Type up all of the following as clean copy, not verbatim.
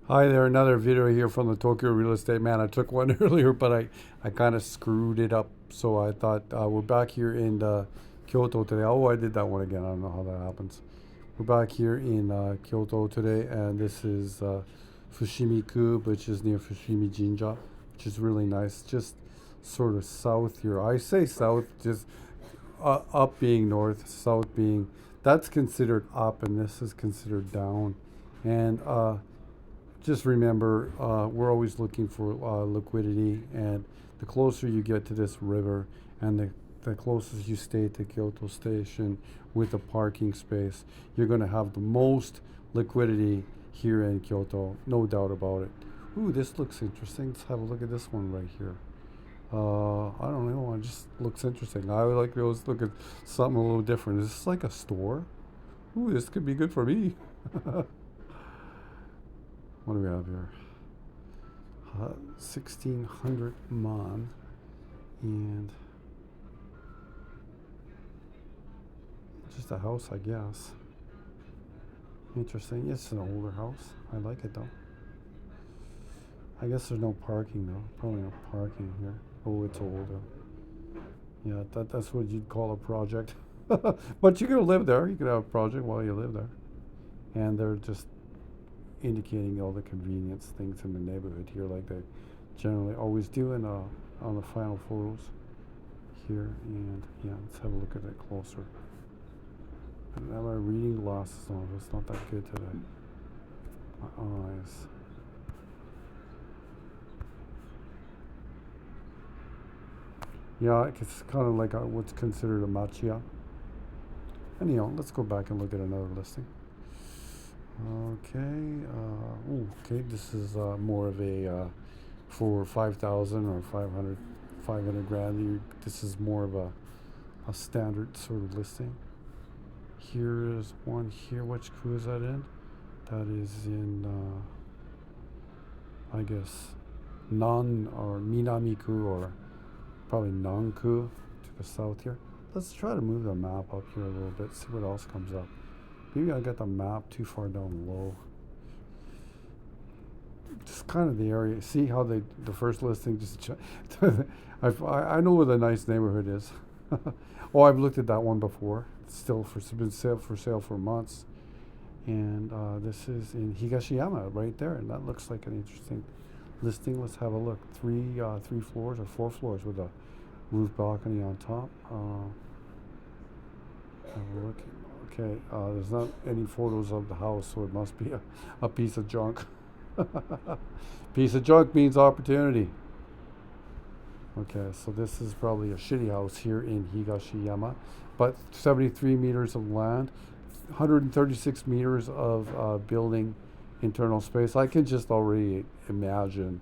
Hi there, another video here from the Tokyo Real Estate Man. I took one earlier, but I kind of screwed it up. So I thought we're back here in Kyoto today. Oh, I did that one again. I don't know how that happens. We're back here in Kyoto today, and this is Fushimi-ku, which is near Fushimi Jinja, which is really nice. Just sort of south here. I say south, just up being north, south being, that's considered up, and this is considered down. And just remember, we're always looking for liquidity, and the closer you get to this river, and the closest you stay to Kyoto Station with a parking space, you're going to have the most liquidity here in Kyoto, no doubt about it. Ooh, this looks interesting. Let's have a look at this one right here. I don't know. It just looks interesting. I would like to always look at something a little different. Is this like a store? Ooh, this could be good for me. What do we have here? 1600 mon, and just a house, I guess. Interesting. It's an older house. I like it though. I guess there's no parking though. Probably no parking here. Oh, it's older. Yeah, that's what you'd call a project. But you could live there. You could have a project while you live there. And they're just indicating all the convenience things in the neighborhood here, like they generally always do on the final photos here. And yeah, let's have a look at it closer. I don't have my reading glasses on. It's not that good today. My eyes. Yeah, it's kind of like what's considered a machiya. Anyhow, let's go back and look at another listing. Okay. Okay. This is more of a for 5,000 or 500 grand. This is more of a standard sort of listing. Here is one here. Which ku is that in? That is in, I guess, Nan or Minami-ku, or probably Nan-ku to the south here. Let's try to move the map up here a little bit, see what else comes up. Maybe I got the map too far down low. Just kind of the area. See how the first listing just. I know where the nice neighborhood is. Oh, I've looked at that one before. It's still been for sale for months, and this is in Higashiyama right there, and that looks like an interesting listing. Let's have a look. Three floors or 4 floors with a roof balcony on top. Have a look. Okay, there's not any photos of the house, so it must be a piece of junk. Piece of junk means opportunity. Okay, so this is probably a shitty house here in Higashiyama, but 73 meters of land, 136 meters of building internal space. I can just already imagine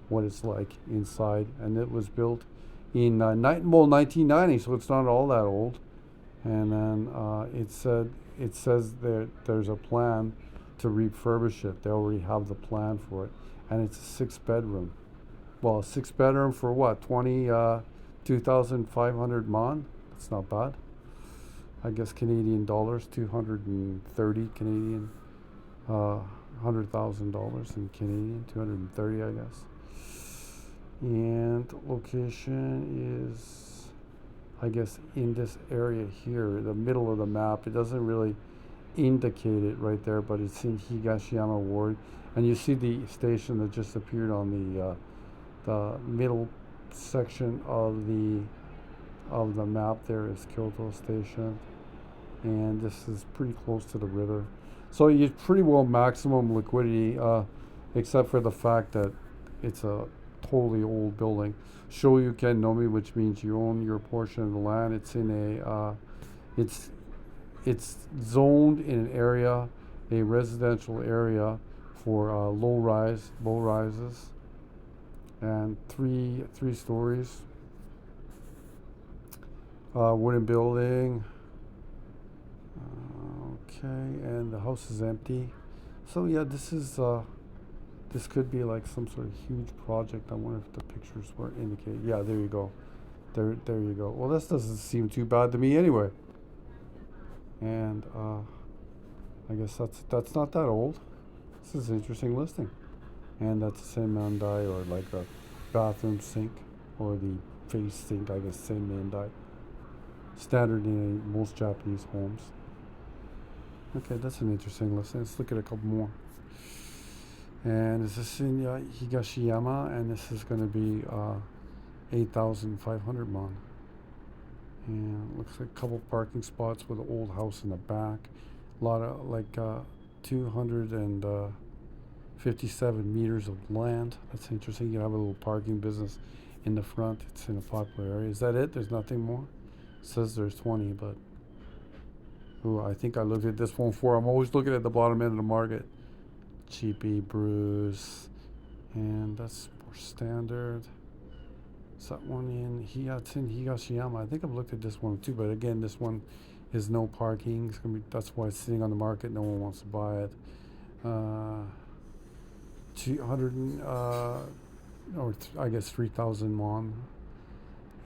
what it's like inside, and it was built in 1990, so it's not all that old. And then it says that there's a plan to refurbish it. They already have the plan for it, and it's a 6 bedroom. Well, a 6 bedroom for what? 2,500 mon. That's not bad. I guess Canadian dollars, 230 Canadian, $100,000 in Canadian, 230, I guess. And location is, I guess, in this area here, the middle of the map. It doesn't really indicate it right there, but it's in Higashiyama Ward, and you see the station that just appeared on the middle section of the map. There is Kyoto Station, and this is pretty close to the river, so you pretty well maximum liquidity, except for the fact that it's a totally old building. Shoryuken nomi, which means you own your portion of the land. It's in it's zoned in an area, a residential area for low rises, and three stories. Wooden building. Okay, and the house is empty. So yeah, this could be like some sort of huge project. I wonder if the pictures were indicated. Yeah, there you go. There you go. Well, this doesn't seem too bad to me anyway. And I guess that's not that old. This is an interesting listing. and that's the same Mandai, or like a bathroom sink or the face sink, I guess same Mandai. Standard in most Japanese homes. Okay, that's an interesting list. Let's look at a couple more. And this is in Higashiyama, and this is going to be 8,500 mon. And looks like a couple parking spots with an old house in the back. A lot of 257 meters of land. That's interesting. You have a little parking business in the front. It's in a popular area. Is that it? There's nothing more? It says there's 20, but I think I looked at this one before. I'm always looking at the bottom end of the market. Cheapy, Bruce, and that's more standard. Is that one in Higashiyama? I think I've looked at this one too, but again, this one is no parking. It's gonna be, that's why it's sitting on the market. No one wants to buy it. 200 I guess 3,000 won,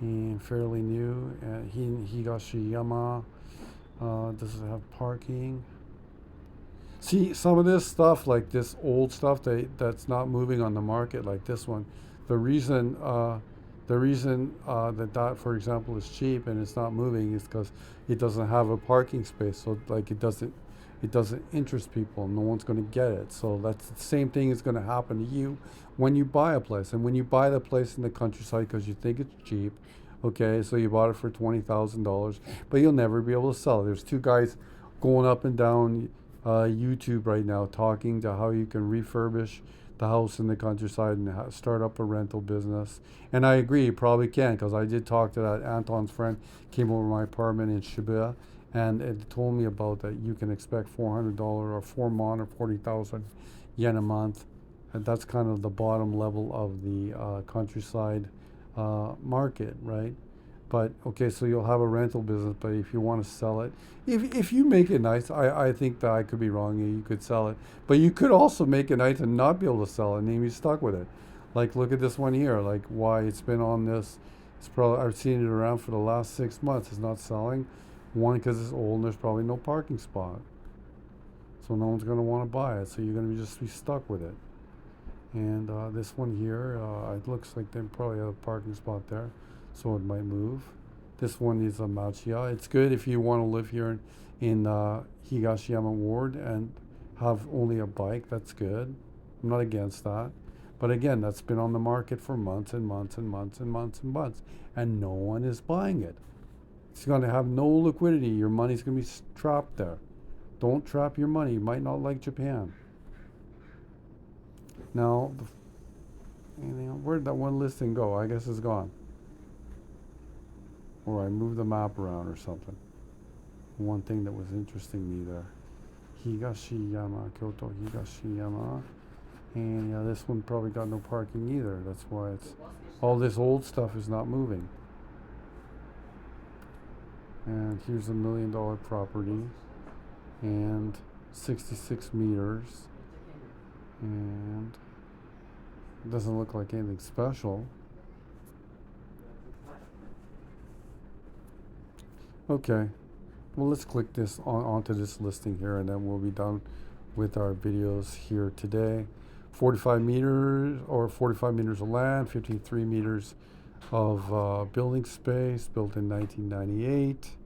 and fairly new. Higashiyama does it have parking? See, some of this stuff, like this old stuff, that's not moving on the market, like this one. The reason that, for example, is cheap and it's not moving is because it doesn't have a parking space. So like it doesn't interest people. No one's going to get it. So that's the same thing is going to happen to you when you buy a place. And when you buy the place in the countryside because you think it's cheap, okay, so you bought it for $20,000, but you'll never be able to sell it. There's two guys going up and down YouTube right now talking to how you can refurbish the house in the countryside and start up a rental business. And I agree, you probably can, because I did talk to that Anton's friend, came over to my apartment in Shibuya, and it told me about that you can expect $400 or 4 mon or 40,000 yen a month. And that's kind of the bottom level of the countryside market, right? But okay, so you'll have a rental business, but if you want to sell it, if you make it nice, I think that I could be wrong, you could sell it. But you could also make it nice and not be able to sell it and then be stuck with it. Like look at this one here, like why it's been on this, it's probably, I've seen it around for the last 6 months, it's not selling. One, because it's old and there's probably no parking spot. So no one's going to want to buy it, so you're going to just be stuck with it. And this one here, it looks like they probably have a parking spot there, so it might move. This one is a Machiya. It's good if you want to live here in Higashiyama Ward and have only a bike. That's good. I'm not against that. But again, that's been on the market for months and months and months and months and months, and no one is buying it. It's going to have no liquidity. Your money's going to be trapped there. Don't trap your money. You might not like Japan. Now, where'd that one listing go? I guess it's gone. Or I moved the map around or something. One thing that was interesting me there. Higashiyama, Kyoto, Higashiyama. And yeah, this one probably got no parking either. That's why it's all this old stuff is not moving. And here's $1 million property and 66 meters. And it doesn't look like anything special. Okay, well, let's click this onto this listing here, and then we'll be done with our videos here today. 45 meters or 45 meters of land, 53 meters of building space, built in 1998.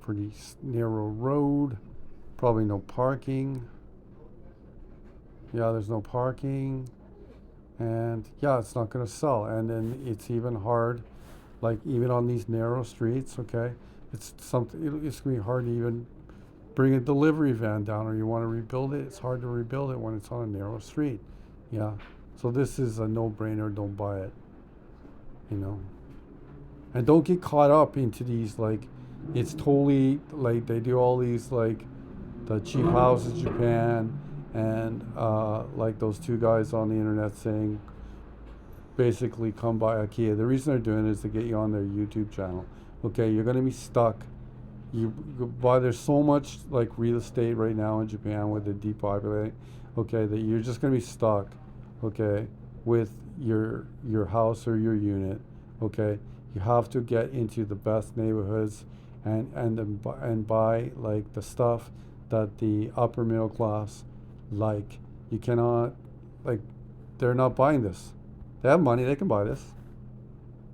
Pretty narrow road, probably no parking. Yeah, there's no parking, and yeah, it's not going to sell. And then it's even hard, like even on these narrow streets. Okay, it's something. It's going to be hard to even bring a delivery van down, or you want to rebuild it. It's hard to rebuild it when it's on a narrow street. Yeah, so this is a no-brainer. Don't buy it. You know, and don't get caught up into these like. It's totally like they do all these like the cheap houses in Japan. And like those two guys on the internet saying, basically, come buy IKEA. The reason they're doing it is to get you on their YouTube channel. Okay, you're going to be stuck. There's so much like real estate right now in Japan with the depopulating. Okay, that you're just going to be stuck. Okay, with your house or your unit. Okay, you have to get into the best neighborhoods and buy like the stuff that the upper middle class like. You cannot like, they're not buying this. They have money, they can buy this.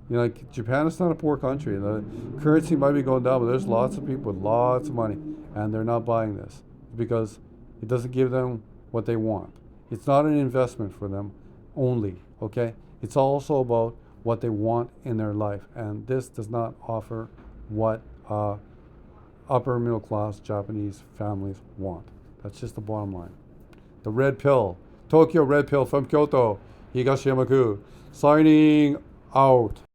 You know, like Japan is not a poor country. The currency might be going down, but there's lots of people with lots of money, and they're not buying this because it doesn't give them what they want. It's not an investment for them only, okay? It's also about what they want in their life, and this does not offer what upper middle class Japanese families want. That's just the bottom line. The red pill, Tokyo red pill from Kyoto, Higashiyamaku, signing out.